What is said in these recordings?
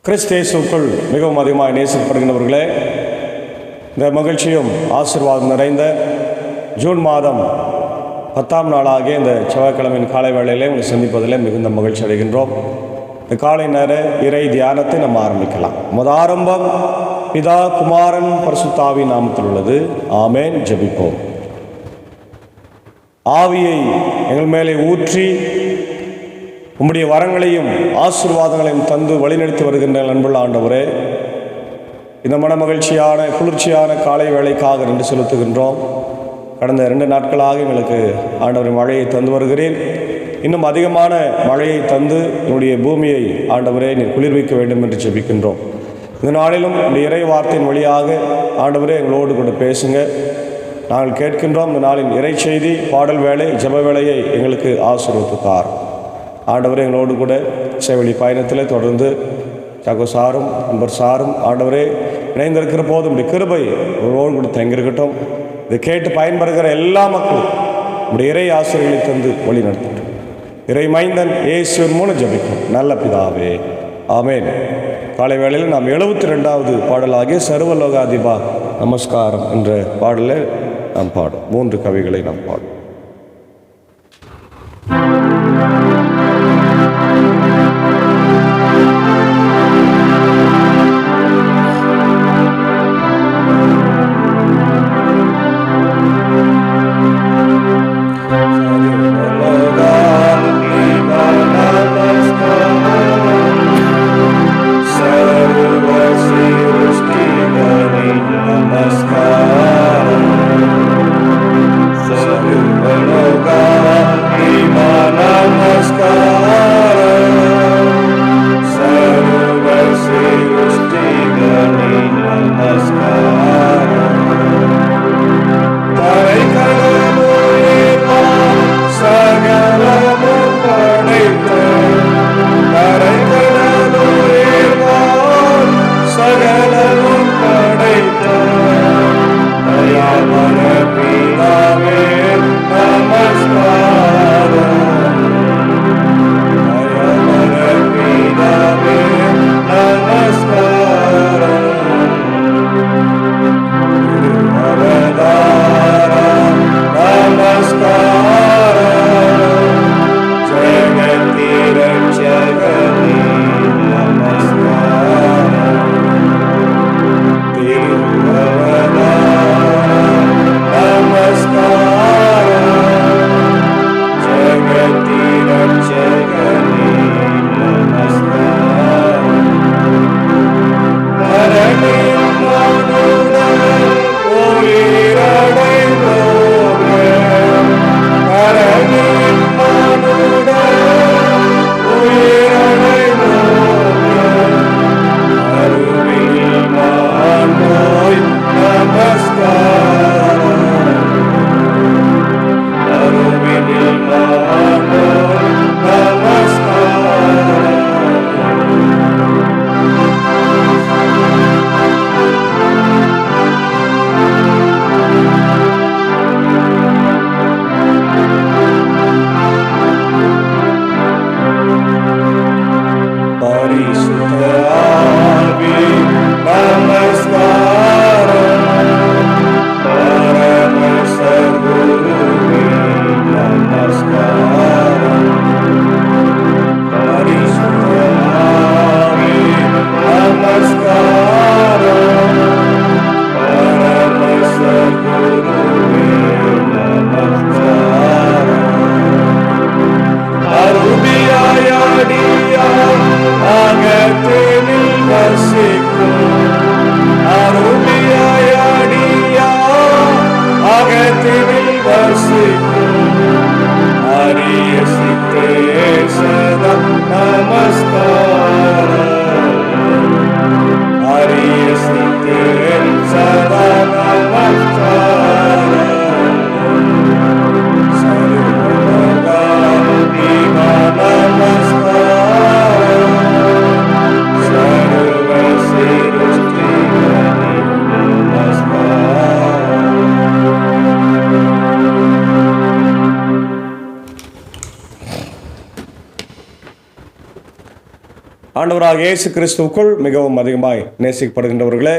கிறிஸ்தேசுக்குள் மிகவும் அதிகமாக நேசிக்கப்படுகின்றவர்களே, இந்த மகிழ்ச்சியும் ஆசீர்வாதம் நிறைந்த ஜூன் மாதம் 10ஆம் நாளாகிய இந்த செவ்வாய்க்கிழமையின் காலை வேளையிலே உங்களை சந்திப்பதிலே மிகுந்த மகிழ்ச்சி அடைகின்றோம். இந்த காலை நேர இறை தியானத்தை நம்ம ஆரம்பிக்கலாம். ஆரம்பம் பிதா குமாரன் பரிசுத்த நாமத்தில் உள்ளது. ஆமேன். ஜெபிப்போம். ஆவியை எங்கள் மேலே ஊற்றி உம்முடைய வரங்களையும் ஆசீர்வாதங்களையும் தந்து வழிநடத்தி வருகின்ற அன்புள்ள ஆண்டவரே, இந்த மனமகிழ்ச்சியான குளிர்ச்சியான காலை வேளைக்காக நன்றி செலுத்துகின்றோம். கடந்த 2 நாட்களாக எங்களுக்கு ஆண்டவர் மழையை தந்து வருகிறேன். இன்னும் அதிகமான மழையை தந்து என்னுடைய பூமியை ஆண்டவரே நீர் குளிர்விக்க வேண்டும் என்று ஜெபிக்கின்றோம். இந்த நாளிலும் இந்த இறை வார்த்தையின் வழியாக ஆண்டவரே எங்களோடு கூட பேசுங்க. நாங்கள் கேட்கின்றோம். இந்த நாளின் இறை செய்தி, பாடல் வேலை, ஜெப வேலையை எங்களுக்கு ஆசீர்வதித்தார். ஆண்டவரே எங்களோடு கூட இசைவழி பயணத்தில் தொடர்ந்து சகோ சாரும் அன்பர் சாரும் ஆண்டவரே இணைந்திருக்கிற போதும் இப்படி கிருபை உங்களோடு கூட தங்கியிருக்கட்டும். இதை கேட்டு பயன்பெறுகிற எல்லா மக்களும் இப்படி இறை ஆசிரியர்களை தந்து வழி நடத்தட்டும். இறை மைந்தன் இயேசுவின் மூலம் ஜெபிக்கும் நல்ல பிதாவே, ஆமேன். காலை வேளையில் நாம் 72வது பாடலாகிய சர்வலோகாதிபா நமஸ்காரம் என்ற பாடலை நாம் பாடும். 3 கவிகளை நாம் பாடும். ஆண்டவராக இயேசு கிறிஸ்துவுக்குள் மிகவும் அதிகமாய் நேசிக்கப்படுகின்றவர்களே,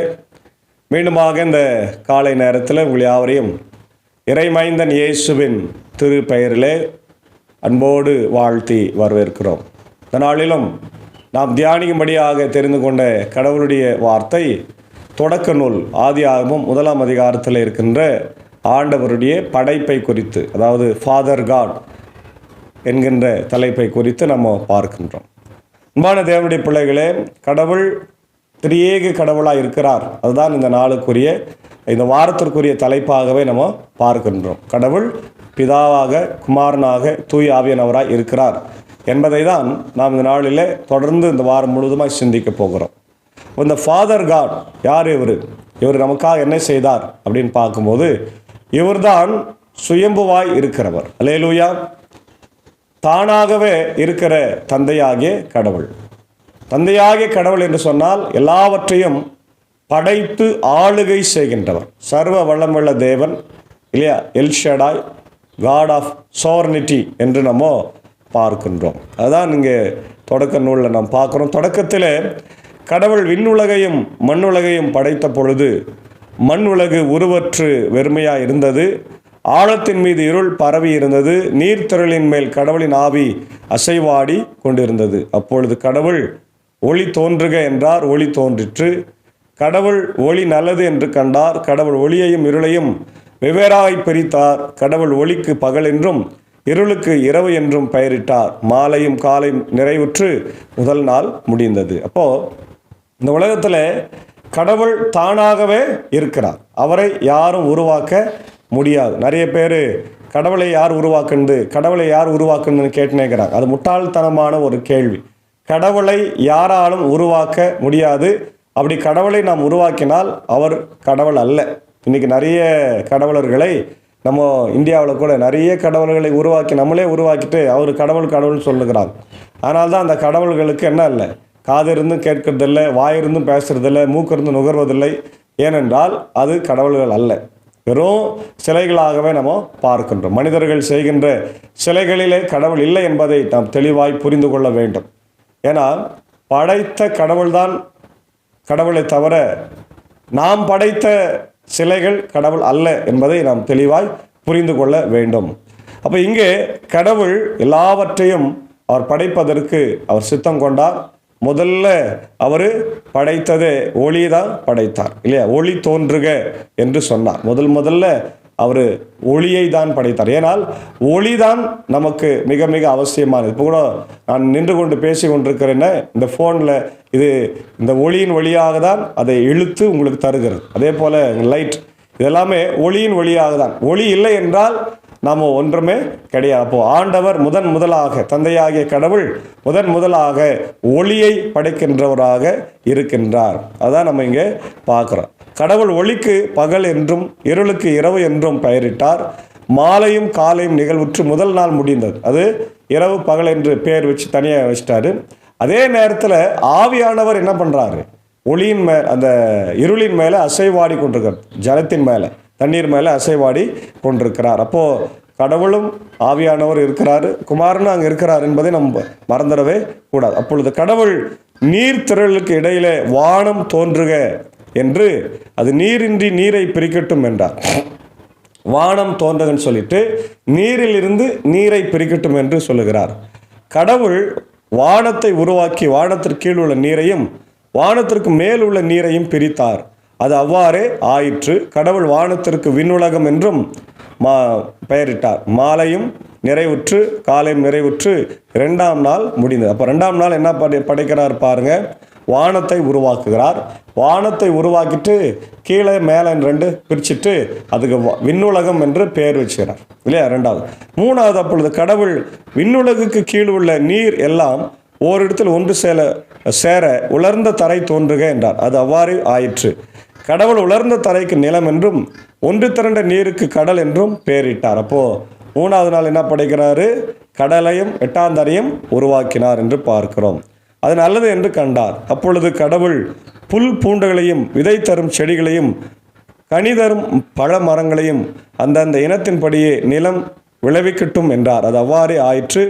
மீண்டுமாக இந்த காலை நேரத்தில் உங்கள் யாவரையும் இறைமைந்தன் இயேசுவின் திரு பெயரிலே அன்போடு வாழ்த்தி வரவேற்கிறோம். இந்த நாளிலும் நாம் தியானிக்கும்படியாக தெரிந்து கொண்ட கடவுளுடைய வார்த்தை தொடக்க நூல் ஆதியாகமம் 1ஆம் அதிகாரத்தில் இருக்கின்ற ஆண்டவருடைய படைப்பை குறித்து, அதாவது ஃபாதர் காட் என்கின்ற தலைப்பை குறித்து நம்ம பார்க்கின்றோம். அன்பான தேவனுடைய பிள்ளைகளே, கடவுள் திரியேக கடவுளாக இருக்கிறார். அதுதான் இந்த நாளுக்குரிய, இந்த வாரத்திற்குரிய தலைப்பாகவே நம்ம பார்க்கின்றோம். கடவுள் பிதாவாக, குமாரனாக, தூய ஆவியானவராக இருக்கிறார் என்பதை தான் நாம் இந்த நாளில் தொடர்ந்து இந்த வாரம் முழுவதுமாக சிந்திக்க போகிறோம். இந்த ஃபாதர் காட் யார்? இவர் நமக்காக என்ன செய்தார் அப்படின்னு பார்க்கும்போது, இவர்தான் சுயம்புவாய் இருக்கிறவர். அல்லேலூயா. தானாகவே இருக்கிற தந்தையாகிய கடவுள். தந்தையாகிய கடவுள் என்று சொன்னால் எல்லாவற்றையும் படைத்து ஆளுகை செய்கின்றவர், சர்வ வல்லமுள்ள தேவன் இல்லையா? எல்ஷடாய், காட் ஆஃப் சோவர்னிட்டி என்று நம்ம பார்க்கின்றோம். அதுதான் இங்கே தொடக்க நூலில் நாம் பார்க்குறோம். தொடக்கத்தில் கடவுள் விண்ணுலகையும் மண்ணுலகையும் படைத்த பொழுது மண் உலகு உருவற்று வெறுமையாக இருந்தது. ஆழத்தின் மீது இருள் பரவி இருந்தது. நீர்த்திரளின் மேல் கடவுளின் ஆவி அசைவாடி கொண்டிருந்தது. அப்பொழுது கடவுள் ஒளி தோன்றுக என்றார். ஒளி தோன்றிற்று. கடவுள் ஒளி நல்லது என்று கண்டார். கடவுள் ஒளியையும் இருளையும் வெவ்வேறாய் பிரித்தார். கடவுள் ஒளிக்கு பகல் என்றும் இருளுக்கு இரவு என்றும் பெயரிட்டார். மாலையும் காலையும் நிறைவுற்று முதல் நாள் முடிந்தது. அப்போது இந்த உலகத்தில் கடவுள் தானாகவே இருக்கிறார். அவரை யாரும் உருவாக்க முடியாது. நிறைய பேர் கடவுளை யார் உருவாக்குன்னு கேட்டுனேங்கிறாங்க. அது முட்டாள்தனமான ஒரு கேள்வி. கடவுளை யாராலும் உருவாக்க முடியாது. அப்படி கடவுளை நாம் உருவாக்கினால் அவர் கடவுள் அல்ல. இன்றைக்கி நிறைய கடவுளர்களை நம்ம இந்தியாவில் கூட நிறைய கடவுள்களை நம்மளே உருவாக்கிட்டு அவர் கடவுள் சொல்லுகிறாங்க. அதனால தான் அந்த கடவுள்களுக்கு என்ன இல்லை, காது இருந்தும் கேட்கறதில்லை, வாயிருந்தும் பேசுறதில்லை, மூக்கிருந்து நுகர்வதில்லை. ஏனென்றால் அது கடவுள்கள் அல்ல, வெறும் சிலைகளாகவே நம்ம பார்க்கின்றோம். மனிதர்கள் செய்கின்ற சிலைகளிலே கடவுள் இல்லை என்பதை நாம் தெளிவாய் புரிந்து கொள்ள வேண்டும். ஏன்னா படைத்த கடவுள்தான் கடவுளை தவிர நாம் படைத்த சிலைகள் கடவுள் அல்ல என்பதை நாம் தெளிவாய் புரிந்து கொள்ள வேண்டும். அப்போ இங்கே கடவுள் எல்லாவற்றையும் அவர் படைப்பதற்கு அவர் சித்தம் கொண்டார். முதல்ல அவர் படைத்ததே ஒளி தான் படைத்தார் இல்லையா? ஒளி தோன்றுக என்று சொன்னார். முதல்ல அவர் ஒளியை தான் படைத்தார். ஏனால் ஒளி தான் நமக்கு மிக மிக அவசியமானது. இப்போ கூட நான் நின்று கொண்டு பேசி கொண்டிருக்கிறேன்னா இந்த ஃபோனில் இந்த ஒளியின் வழியாக தான் அதை இழுத்து உங்களுக்கு தருகிறது. அதே போல் லைட் இதெல்லாமே ஒளியின் வழியாக தான். ஒளி இல்லை என்றால் நாம் ஒன்றுமே கிடையாது. அப்போது ஆண்டவர் முதலாக, தந்தையாகிய கடவுள் முதலாக ஒளியை படைக்கின்றவராக இருக்கின்றார். அதான் நம்ம இங்கே பார்க்குறோம். கடவுள் ஒளிக்கு பகல் என்றும் இருளுக்கு இரவு என்றும் பெயரிட்டார். மாலையும் காலையும் நிகழ்வுற்று முதல் நாள் முடிந்தது. அது இரவு பகல் என்று பெயர் வச்சு தனியாக வச்சிட்டாரு. அதே நேரத்தில் ஆவியானவர் என்ன பண்ணுறாரு? ஒளியின் மேல், அந்த இருளின் மேலே அசைவாடி கொண்டிருக்கிறார். ஜலத்தின் மேலே, தண்ணீர் மேலே அசைவாடி கொண்டிருக்கிறார். அப்போது கடவுளும் ஆவியானவர் இருக்கிறார், குமாரனும் அங்கே இருக்கிறார் என்பதை நம்ம மறந்துடவே கூடாது. அப்பொழுது கடவுள் நீர்த்திரளுக்கு இடையிலே வானம் தோன்றுக என்று, அது நீரின்றி நீரை பிரிக்கட்டும் என்றார். வானம் தோன்றுகன்னு சொல்லிட்டு நீரில் இருந்து நீரை பிரிக்கட்டும் என்று சொல்லுகிறார். கடவுள் வானத்தை உருவாக்கி வானத்திற்கு கீழ் உள்ள நீரையும் வானத்திற்கு மேல் உள்ள நீரையும் பிரித்தார். அது அவ்வாறே ஆயிற்று. கடவுள் வானத்திற்கு விண்ணுலகம் என்றும் பெயரிட்டார். மாலையும் நிறைவுற்று காலையும் நிறைவுற்று 2ஆம் நாள் முடிந்தது. அப்போ 2ஆம் நாள் என்ன படைக்கிறார் பாருங்க, வானத்தை உருவாக்குகிறார். வானத்தை உருவாக்கிட்டு கீழே மேலே 2 பிரிச்சுட்டு அதுக்கு விண்ணுலகம் என்று பெயர் வச்சுக்கிறார் இல்லையா? 2வது. 3வது, அப்பொழுது கடவுள் விண்ணுலகுக்கு கீழ் உள்ள நீர் எல்லாம் ஓரிடத்தில் ஒன்று சேர உலர்ந்த தரை தோன்றுக என்றார். அது அவ்வாறு ஆயிற்று. கடவுள் உலர்ந்த தரைக்கு நிலம் என்றும் ஒன்று திரண்ட நீருக்கு கடல் என்றும் பெயரிட்டார். அப்போது 3வது நாள் என்ன படைக்கிறாரு? கடலையும் 8ஆம் தரையும் உருவாக்கினார் என்று பார்க்கிறோம். அது நல்லது என்று கண்டார். அப்பொழுது கடவுள் புல் பூண்டுகளையும் விதை தரும் செடிகளையும் கனி தரும் பழ மரங்களையும் அந்தந்த இனத்தின்படியே நிலம் விளைவிக்கட்டும் என்றார். அது அவ்வாறே ஆயிற்று.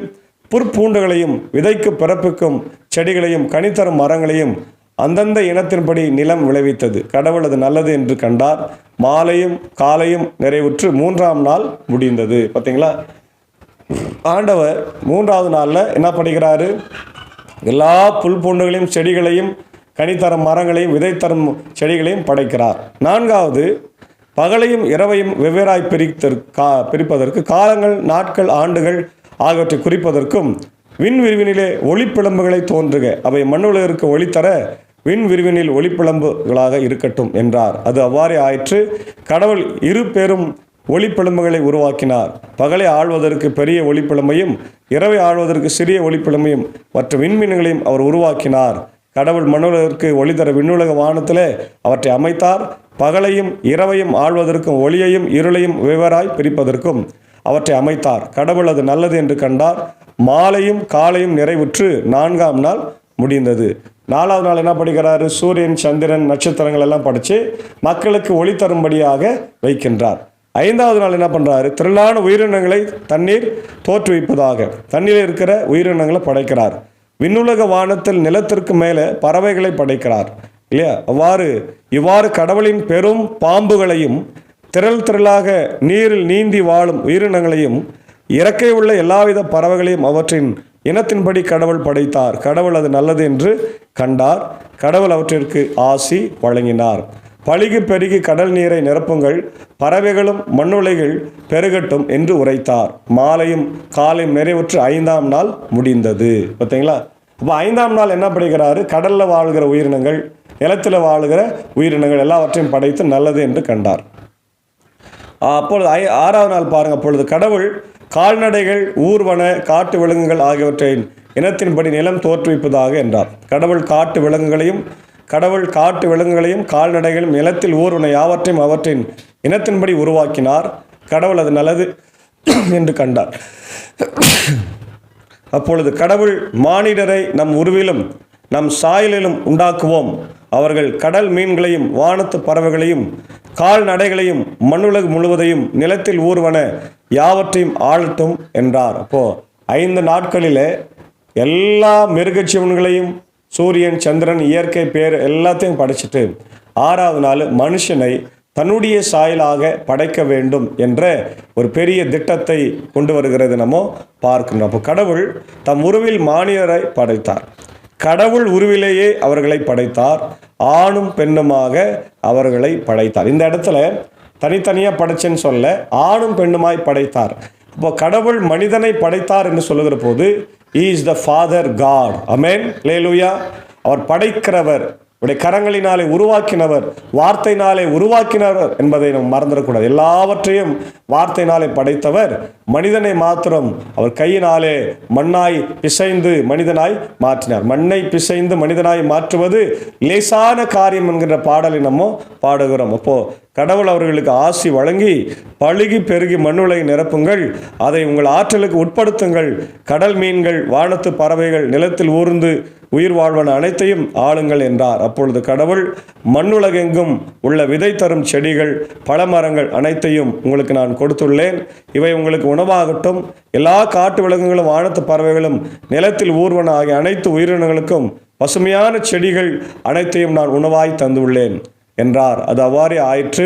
புற்பூண்டுகளையும் விதைக்கு பிறப்புக்கும் செடிகளையும் கனித்தரும் மரங்களையும் அந்தந்த இனத்தின்படி நிலம் விளைவித்தது. கடவுள் அது நல்லது என்று கண்டார். மாலையும் காலையும் நிறைவுற்று 3ஆம் நாள் முடிந்தது. பார்த்தீங்களா, ஆண்டவர் 3வது நாளில் என்ன பண்ணுகிறாரு? எல்லா புல் பூண்டுகளையும் செடிகளையும் கனித்தரும் மரங்களையும் விதைத்தரும் செடிகளையும் படைக்கிறார். 4வது, பகலையும் இரவையும் வெவ்வேறாய் பிரிப்பதற்கு காலங்கள், நாட்கள், ஆண்டுகள் ஆகியவற்றை குறிப்பதற்கும் விண்விரிவினிலே ஒளிப்பிழம்புகளை தோன்றுக, அவை மண்ணுலகிற்கு ஒளித்தர விண்விரிவினில் ஒளிப்பிழம்புகளாக இருக்கட்டும் என்றார். அது அவ்வாறே ஆயிற்று. கடவுள் 2 பெரும் ஒளிப்பிழம்புகளை உருவாக்கினார். பகலை ஆள்வதற்கு பெரிய ஒளிப்பிழம்பையும் இரவை ஆள்வதற்கு சிறிய ஒளிப்பிழம்பையும் மற்ற விண்மீன்களையும் அவர் உருவாக்கினார். கடவுள் மண்ணுலகிற்கு ஒளி தர விண்ணுலக வானத்திலே அவற்றை அமைத்தார். பகலையும் இரவையும் ஆள்வதற்கும் ஒளியையும் இருளையும் வெவ்வேறாய் பிரிப்பதற்கும் அவற்றை அமைத்தார். கடவுள் அது நல்லது என்று கண்டார். மாலையும் காலையும் நிறைவுற்று 4ஆம் நாள் முடிந்தது. 4வது நாள் என்ன படிக்கிறாரு? சூரியன், சந்திரன், நட்சத்திரங்கள் எல்லாம் படித்து மக்களுக்கு ஒளி தரும்படியாக வைக்கின்றார். 5வது நாள் என்ன பண்ணுறாரு? திரளான உயிரினங்களை தண்ணீர் தோற்றுவிப்பதாக தண்ணீரில் இருக்கிற உயிரினங்களை படைக்கிறார். விண்ணுலக வானத்தில் நிலத்திற்கு மேலே பறவைகளை படைக்கிறார் இல்லையா? இவ்வாறு கடவுளின் பெரும் பாம்புகளையும் திரளாக நீரில் நீந்தி வாழும் உயிரினங்களையும் இறக்கை உள்ள எல்லாவித பறவைகளையும் அவற்றின் இனத்தின்படி கடவுள் படைத்தார். கடவுள் அது நல்லது என்று கண்டார். கடவுள் அவற்றிற்கு ஆசி வழங்கினார். பழுகி பெருகி கடல் நீரை நிரப்புங்கள், பறவைகளும் மண்ணுலைகள் பெருகட்டும் என்று உரைத்தார். மாலையும் காலையும் நிறைவுற்று 5ஆம் நாள் முடிந்தது. பார்த்தீங்களா? அப்போ 5ஆம் நாள் என்ன படைக்கிறாரு? கடலில் வாழ்கிற உயிரினங்கள், நிலத்தில் வாழ்கிற உயிரினங்கள் எல்லாவற்றையும் படைத்து நல்லது என்று கண்டார். அப்பொழுது 6வது நாள் பாருங்கள். அப்பொழுது கடவுள் கால்நடைகள், ஊர்வன, காட்டு விலங்குகள் ஆகியவற்றின் இனத்தின்படி நிலம் தோற்றுவிப்பதாக என்றார். கடவுள் காட்டு விலங்குகளையும் கால்நடைகளும் நிலத்தில் ஊர்வன யாவற்றையும் அவற்றின் இனத்தின்படி உருவாக்கினார். கடவுள் அது நல்லது என்று கண்டார். அப்பொழுது கடவுள் மானிடரை நம் உருவிலும் நம் சாயலிலும் உண்டாக்குவோம். அவர்கள் கடல் மீன்களையும் வானத்து பறவைகளையும் கால்நடைகளையும் மண்ணுலகு முழுவதையும் நிலத்தில் ஊர்வன யாவற்றையும் ஆளட்டும் என்றார். அப்போது 5 நாட்களில் எல்லா மிருகஜீவன்களையும், சூரியன், சந்திரன், இயற்கை பேர் எல்லாத்தையும் படைச்சிட்டு 6வது நாள் மனுஷனை தன்னுடைய சாயலாக படைக்க வேண்டும் என்ற ஒரு பெரிய திட்டத்தை கொண்டு வருகிறது நம்ம பார்க்கணும். அப்போ கடவுள் தம் உருவில் மானிடரை படைத்தார். கடவுள் உருவிலேயே அவர்களை படைத்தார். ஆணும் பெண்ணுமாக அவர்களை படைத்தார். இந்த இடத்துல தனித்தனியாக படைச்சேன்னு சொல்ல, ஆணும் பெண்ணுமாய் படைத்தார். இப்போ கடவுள் மனிதனை படைத்தார் என்று சொல்லுகிற போது he is the father God. ஆமென், அல்லேலூயா. அவர் படைக்கிறவர், உடைய கரங்களினாலே உருவாக்கினவர், வார்த்தையினாலே உருவாக்கினவர் என்பதை நாம் மறந்துடக்கூடாது. எல்லாவற்றையும் வார்த்தையினாலே படைத்தவர். மனிதனை மாத்திரம் அவர் கையினாலே மண்ணாய் பிசைந்து மனிதனாய் மாற்றினார். மண்ணை பிசைந்து மனிதனாய் மாற்றுவது லேசான காரியம் என்கிற பாடலை நம்ம பாடுகிறோம். அப்போது கடவுள் அவர்களுக்கு ஆசி வழங்கி பழுகி பெருகி மண்ணுலகை நிரப்புங்கள், அதை உங்கள் ஆற்றலுக்கு உட்படுத்துங்கள், கடல் மீன்கள், வானத்து பறவைகள், நிலத்தில் ஊர்ந்து உயிர் வாழ்வன அனைத்தையும் ஆளுங்கள் என்றார். அப்பொழுது கடவுள் மண்ணுலகெங்கும் உள்ள விதை தரும் செடிகள், பழமரங்கள் அனைத்தையும் உங்களுக்கு நான் கொடுத்துள்ளேன். இவை உங்களுக்கு உணவாகட்டும். எல்லா காட்டு விலங்குகளும் வானத்து பறவைகளும் நிலத்தில் ஊர்வன ஆகிய அனைத்து உயிரினங்களுக்கும் பசுமையான செடிகள் அனைத்தையும் நான் உணவாய் தந்துள்ளேன் என்றார். அது அவ்வாறே ஆயிற்று.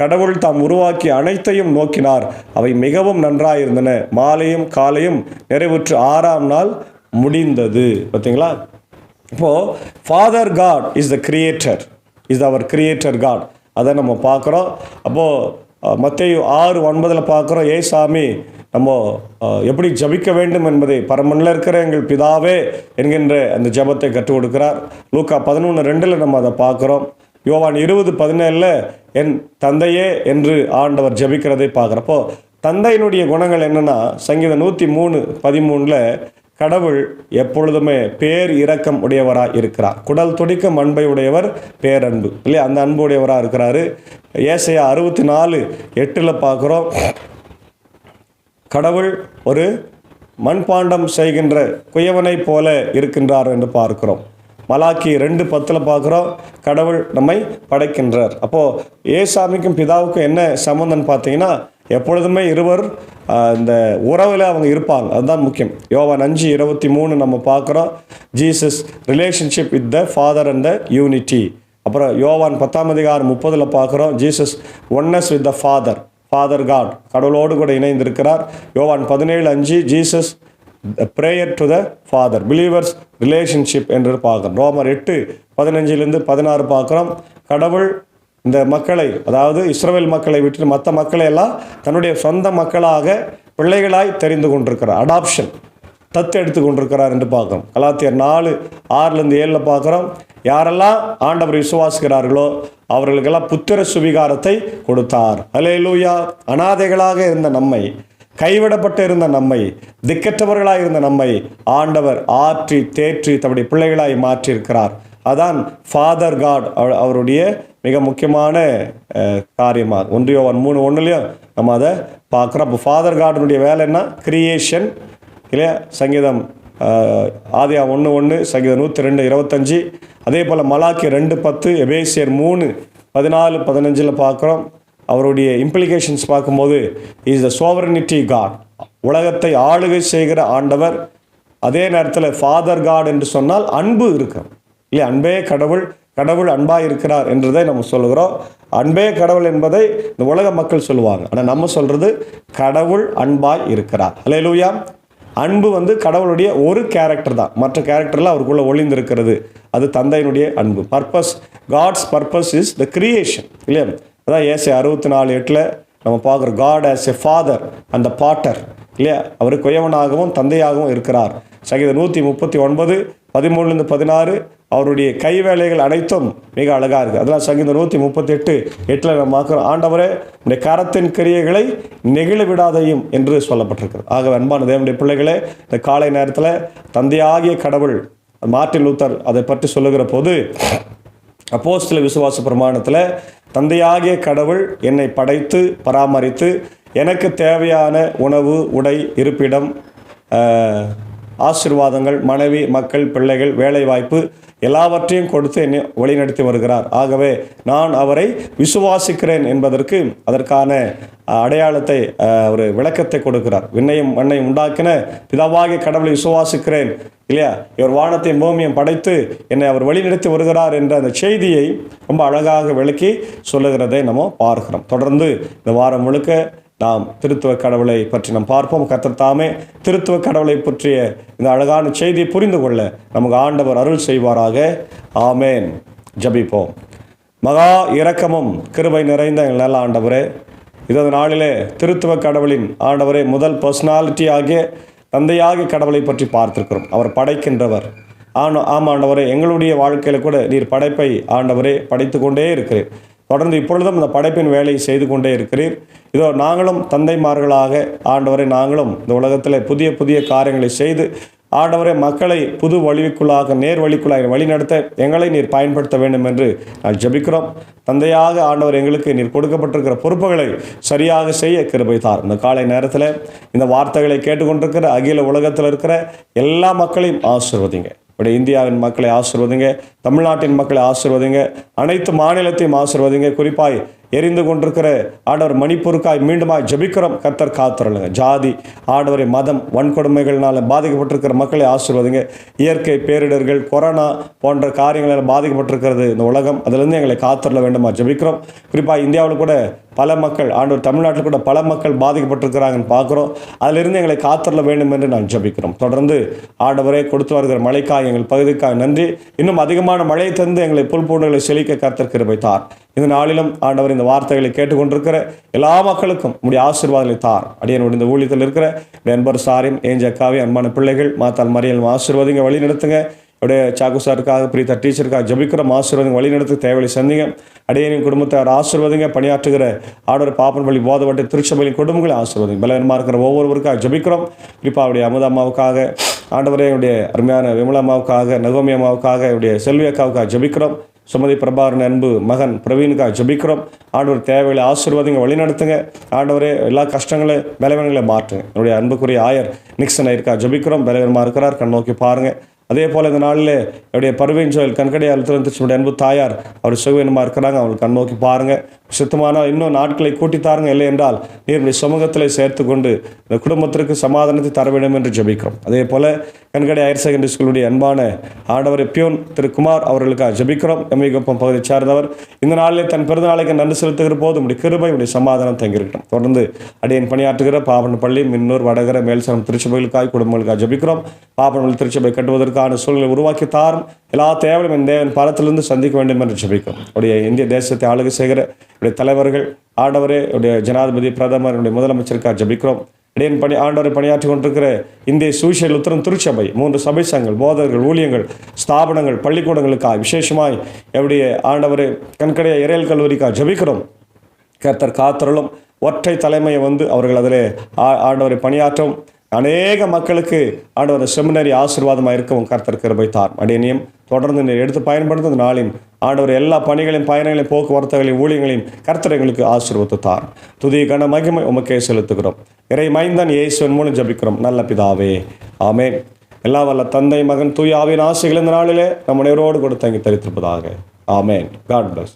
கடவுள் தாம் உருவாக்கி அனைத்தையும் நோக்கினார். அவை மிகவும் நன்றாயிருந்தன. மாலையும் காலையும் நிறைவுற்று 6ஆம் நாள் முடிந்தது. பார்த்தீங்களா? இப்போது father god is the creator, is அவர் கிரியேட்டர் காட். அதை நம்ம பார்க்குறோம். அப்போது மத்தேயு 6:9 பார்க்குறோம், ஏசாமி நம்ம எப்படி ஜபிக்க வேண்டும் என்பதை பரமனில் இருக்கிற எங்கள் பிதாவே என்கின்ற அந்த ஜபத்தை கற்றுக் கொடுக்கிறார். லூக்கா 11:2 நம்ம அதை பார்க்குறோம். யோவான் 20:17 என் தந்தையே என்று ஆண்டவர் ஜபிக்கிறதை பார்க்குறப்போ தந்தையினுடைய குணங்கள் என்னென்னா, சங்கீதம் 103:13 கடவுள் எப்பொழுதுமே பேர் இரக்கம் உடையவராக இருக்கிறார். குடல் துடிக்கும் அன்பை உடையவர் பேரன்பு இல்லையா? அந்த அன்பு உடையவராக இருக்கிறாரு. ஏசாயா 64:8 பார்க்குறோம், கடவுள் ஒரு மண்பாண்டம் செய்கின்ற குயவனை போல இருக்கின்றார் என்று பார்க்கிறோம். மலாக்கி 2:10 பார்க்குறோம், கடவுள் நம்மை படைக்கின்றார். அப்போது ஏசாமிக்கும் பிதாவுக்கும் என்ன சம்பந்தம்னு பார்த்தீங்கன்னா, எப்பொழுதுமே இருவர் இந்த உறவில் அவங்க இருப்பாங்க, அதுதான் முக்கியம். யோவான் 5:23 நம்ம பார்க்குறோம், Jesus relationship with the father and the unity. அப்புறம் யோவான் 10:30 பார்க்குறோம், Jesus oneness with the father god, கடவுளோடு கூட இணைந்திருக்கிறார். Yovan 17:5 Jesus prayer to the father, believers relationship என்று பார்க்குறோம். ரோமர் 8:15-16 பார்க்குறோம், கடவுள் இந்த மக்களை, அதாவது இஸ்ரவேல் மக்களை விட்டு மற்ற மக்களை எல்லாம் தன்னுடைய சொந்த மக்களாக பிள்ளைகளாய் தெரிந்து கொண்டிருக்கிறார், அடாப்ஷன், தத்து எடுத்து கொண்டிருக்கிறார் என்று பார்க்குறோம். கலாத்தியர் 4:6-7 பார்க்குறோம், யாரெல்லாம் ஆண்டவர் விசுவாசிக்கிறார்களோ அவர்களுக்கெல்லாம் புத்திர சுவிகாரத்தை கொடுத்தார். அல்லேலூயா. அனாதைகளாக இருந்த நம்மை, கைவிடப்பட்டு இருந்த நம்மை, திக்கற்றவர்களாக இருந்த நம்மை ஆண்டவர் ஆற்றி தேற்றி தம்முடைய பிள்ளைகளாய் மாற்றியிருக்கிறார். அதான் ஃபாதர் காட் அவருடைய மிக முக்கியமான காரியமாக 1 யோவான் 3:1 நம்ம அதை பார்க்குறோம். அப்போ ஃபாதர் கார்டனுடைய வேலை என்ன? கிரியேஷன் இல்லையா? சங்கீதம் ஆதியா 1:1, சங்கீதம் 102:25, அதே போல் மலாக்கி 2:10, எபேசியர் 3:14-15 பார்க்குறோம். அவருடைய இம்ப்ளிகேஷன்ஸ் பார்க்கும்போது இஸ் த சோவரனிட்டி காட், உலகத்தை ஆளுகை செய்கிற ஆண்டவர். அதே நேரத்தில் ஃபாதர் காட் என்று சொன்னால் அன்பு இருக்கும் இல்லையா? அன்பே கடவுள், கடவுள் அன்பாக இருக்கிறார் என்றதை நம்ம சொல்லுகிறோம். அன்பே கடவுள் என்பதை இந்த உலக மக்கள் சொல்லுவாங்க, ஆனால் நம்ம சொல்கிறது கடவுள் அன்பாய் இருக்கிறார். அல்லேலூயா. அன்பு கடவுளுடைய ஒரு கேரக்டர் தான், மற்ற கேரக்டரில் அவருக்குள்ளே ஒளிந்திருக்கிறது. அது தந்தையினுடைய அன்பு. Purpose, god's purpose is the creation இல்லையா? அதான் ஏசாயா 64:8 நம்ம பார்க்குறோம், god as a father and the potter இல்லையா? அவர் குயவனாகவும் தந்தையாகவும் இருக்கிறார். சங்கீதம் 139:13-16 அவருடைய கைவேலைகள் அனைத்தும் மிக அழகாக இருக்குது. அதெல்லாம் சங்கீதம் 138:8 நம்ம பார்க்குறோம், ஆண்டவரே உடைய கரத்தின் கிரியைகளை நெகிழ விடாதையும் என்று சொல்லப்பட்டிருக்கிறது. ஆகவே அன்பான தேவனுடைய பிள்ளைகளே, இந்த காலை நேரத்தில் தந்தையாகிய கடவுள், மார்ட்டின் லூத்தர் அதை பற்றி சொல்லுகிற போது, அப்போஸ்தல விசுவாச பிரமாணத்தில் தந்தையாகிய கடவுள் என்னை படைத்து பராமரித்து எனக்கு தேவையான உணவு, உடை, இருப்பிடம், ஆசீர்வாதங்கள், மனைவி, மக்கள், பிள்ளைகள், வேலைவாய்ப்பு எல்லாவற்றையும் கொடுத்து என்னை வழிநடத்தி வருகிறார். ஆகவே நான் அவரை விசுவாசிக்கிறேன் என்பதற்கு அதற்கான அடையாளத்தை, ஒரு விளக்கத்தை கொடுக்கிறார். விண்ணையும் மண்ணையும் உண்டாக்கின பிதாவாகிய கடவுளை விசுவாசிக்கிறேன் இல்லையா? இவர் வானத்தையும் பூமியையும் படைத்து என்னை அவர் வழிநடத்தி வருகிறார் என்ற அந்த செய்தியை ரொம்ப அழகாக விளக்கி சொல்லுகிறதை நம்ம பார்க்கிறோம். தொடர்ந்து இந்த வாரம் முழுக்க நாம் திருத்துவ கடவுளை பற்றி நாம் பார்ப்போம். கர்த்தர் தாமே திருத்துவ கடவுளை பற்றிய இந்த அழகான செய்தியை புரிந்து கொள்ள நமக்கு ஆண்டவர் அருள் செய்வாராக. ஆமேன். ஜபிப்போம். மகா இரக்கமும் கிருபை நிறைந்த எங்கள் நல்ல ஆண்டவரே, இந்த நாளிலே திருத்துவ கடவுளின் ஆண்டவரே முதல் பர்சனாலிட்டி ஆகிய தந்தையாகிய கடவுளை பற்றி பார்த்திருக்கிறோம். அவர் படைக்கின்றவர். ஆமாம் ஆண்டவரே, எங்களுடைய வாழ்க்கையில் கூட நீர் படைப்பை ஆண்டவரே படைத்து கொண்டே இருக்கிறீர். தொடர்ந்து இப்பொழுதும் இந்த படைப்பின் வேலையை செய்து கொண்டே இருக்கிறீர். இதோ நாங்களும் தந்தைமார்களாக ஆண்டவரை நாங்களும் இந்த உலகத்தில் புதிய புதிய காரியங்களை செய்து ஆண்டவரை மக்களை புது வழிக்குள்ளாக, நேர் வழிக்குள்ளாக வழிநடத்த எங்களை நீர் பயன்படுத்த வேண்டும் என்று நான் ஜெபிக்கிறோம். தந்தையாக ஆண்டவர் எங்களுக்கு நீர் கொடுக்கப்பட்டிருக்கிற பொறுப்புகளை சரியாக செய்ய கிருபை தார். இந்த காலை நேரத்தில் இந்த வார்த்தைகளை கேட்டுக்கொண்டிருக்கிற அகில உலகத்தில் இருக்கிற எல்லா மக்களையும் ஆசீர்வதிங்க. இப்படி இந்தியாவின் மக்களை ஆசீர்வதிங்க, தமிழ்நாட்டின் மக்களை ஆசீர்வதிங்க, அனைத்து மாநிலத்தையும் ஆசீர்வதிங்க. குறிப்பாய் எரிந்து கொண்டிருக்கிற ஆண்டவர் மணிப்பூருக்காய் மீண்டுமாய் ஜெபிக்கிறோம். கர்த்தர் காத்துறலுங்க. ஜாதி, ஆண்டவரை, மதம், வன்கொடுமைகள்னால பாதிக்கப்பட்டிருக்கிற மக்களை ஆசீர்வதிங்க. இயற்கை பேரிடர்கள், கொரோனா போன்ற காரியங்களால் பாதிக்கப்பட்டிருக்கிறது இந்த உலகம், அதிலிருந்து எங்களை காத்துறல வேண்டுமா ஜெபிக்கிறோம். குறிப்பாக இந்தியாவில் கூட பல மக்கள், ஆண்டவர் தமிழ்நாட்டில் கூட பல மக்கள் பாதிக்கப்பட்டிருக்கிறாங்கன்னு பார்க்குறோம். அதிலிருந்து எங்களை காத்துறல வேண்டும் என்று நான் ஜெபிக்கிறோம். தொடர்ந்து ஆண்டவரை கொடுத்து வருகிற மழைக்காய் எங்கள் பகுதிக்காக நன்றி. இன்னும் அதிகமான மழை தந்து எங்களை புல் பூண்டுகளை செழிக்க கர்த்தர் கிருபை தார். இந்த நாளிலும் ஆண்டவர் இந்த வார்த்தைகளை கேட்டுக்கொண்டிருக்கிற எல்லா மக்களுக்கும் உடைய ஆசீர்வாதங்களை தார். அடியனுடைய இந்த ஊழியத்தில் இருக்கிற அன்பர் சாரின், ஏஞ்சக்காவே, அன்பான பிள்ளைகள், மாத்தால் மறியல் ஆசீர்வாதிங்க, வழி நடத்துங்க. அப்படியே சாக்கு சாருக்காக, பிரீதா டீச்சருக்காக ஜபிக்கிறோம். ஆசீர்வாதம் வழி நடத்து தேவையை சந்திங்க. அடியனின் குடும்பத்தை ஆசீர்வாதிங்க. பணியாற்றுகிற ஆண்டவர் பாப்பன் பள்ளி போதவட்டை திருச்சபையின் குடும்பங்களை ஆசீர்வாதிங்க. பலவீனமாக இருக்கிற ஒவ்வொருவருக்காக ஜபிக்கிறோம். குறிப்பாக அவருடைய அமுதாமாவுக்காக, ஆண்டவரே என்னுடைய அருமையான விமலாமாவுக்காக, நகோமி அம்மாவுக்காக, என்னுடைய செல்வி அக்காவுக்காக ஜபிக்கிறோம். சுமதி பிரபாகரன் அன்பு மகன் பிரவீனுக்காக ஜபிக்கிறோம். ஆண்டவர் தேவைகளை ஆசீர்வாதிங்க, வழி நடத்துங்க. ஆண்டவரே எல்லா கஷ்டங்களை பலவீனங்களை மாற்றுங்க. என்னுடைய அன்புக்குரிய ஆயர் நிக்சன் ஐயருக்காக ஜபிக்கிறோம். பலவீனமாக இருக்கிறார், கண் நோக்கி பாருங்கள். அதே போல் இந்த நாளில் என்னுடைய பருவீன் ஜோயல் கண்கடையால் திருச்சியுடைய அன்பு தாயார் அவர் சுகவீனமாக இருக்கிறாங்க, அவங்களுக்கு கண் நோக்கி பாருங்கள். சுத்தமானால் இன்னும் நாட்களை கூட்டித்தாருங்க, இல்லை என்றால் நீருடைய சமூகத்தில் சேர்த்து கொண்டு இந்த குடும்பத்திற்கு சமாதானத்தை தர வேண்டும் என்று ஜெபிக்கிறோம். அதே போல கண்கடை ஹையர் செகண்டரி ஸ்கூலுடைய அன்பான ஆண்டவர் பியூன் திரு குமார் அவர்களுக்காக ஜெபிக்கிறோம். எம்ஐகுப்பம் பகுதியை சார்ந்தவர் இந்த நாளிலே தன் பிறந்த நாளைக்கு நன்றி செலுத்துகிற போது உடைய கிருபை உடைய சமாதானம் தங்கியிருக்கட்டும். தொடர்ந்து அடியேன் பணியாற்றுகிற பாபனப்பள்ளி, மின்னூர், வடகர, மேல்சரம் திருச்சபைகளுக்காக குடும்பங்களுக்காக ஜெபிக்கிறோம். பாபனப்பள்ளி திருச்சபை கட்டுவதற்கான சூழ்நிலை உருவாக்கி தாரும். எல்லா தேவையும் என் தேவன் பாதத்திலிருந்து சந்திக்க வேண்டும் என்று ஜெபிக்கிறோம். உடைய இந்திய தேசத்தை ஆளுகை செய்கிற உடைய தலைவர்கள், ஆண்டவரே, உடைய ஜனாதிபதி, பிரதமர், உடைய முதலமைச்சருக்காக ஜெபிக்கிறோம். இடையன் ஆண்டவரை பணியாற்றி கொண்டிருக்கிற இந்திய சுவிசேஷ லுத்தரன் திருச்சபை, 3 சபை சங்கங்கள், போதகர்கள், ஊழியங்கள், ஸ்தாபனங்கள், பள்ளிக்கூடங்களுக்காக விசேஷமாய் எப்படிய ஆண்டவரை கண்கடைய இறையல் கல்லூரிக்காக ஜெபிக்கிறோம். கர்த்தர் காத்தருளும். ஒற்றை தலைமையை அவர்கள் அதில் ஆண்டவரை பணியாற்றும் அநேக மக்களுக்கு ஆண்டவர் செமினரி ஆசீர்வாதமாக இருக்கவும் கர்த்தர் கிருபை தாரும். அடியனையும் தொடர்ந்து எடுத்து பயன்படுத்தும் நாளின் ஆண்டவர் எல்லா பணிகளையும், பயணங்களையும், போக்குவரத்துகளையும், ஊழியங்களையும் கர்த்தர் எங்களுக்கு ஆசீர்வதித்து தாரும். துதி கன மகிமை உமக்கே செலுத்துகிறோம். இறை மைந்தன் இயேசுவின் மூலம் ஜெபிக்கிறோம் நல்ல பிதாவே, ஆமென். எல்லா வல்ல தந்தை, மகன், தூய ஆவியின் ஆசைகள் இந்த நாளிலே நம்ம நேரோடு கூட தங்கி தரித்திருப்பதாக. ஆமென். God plus.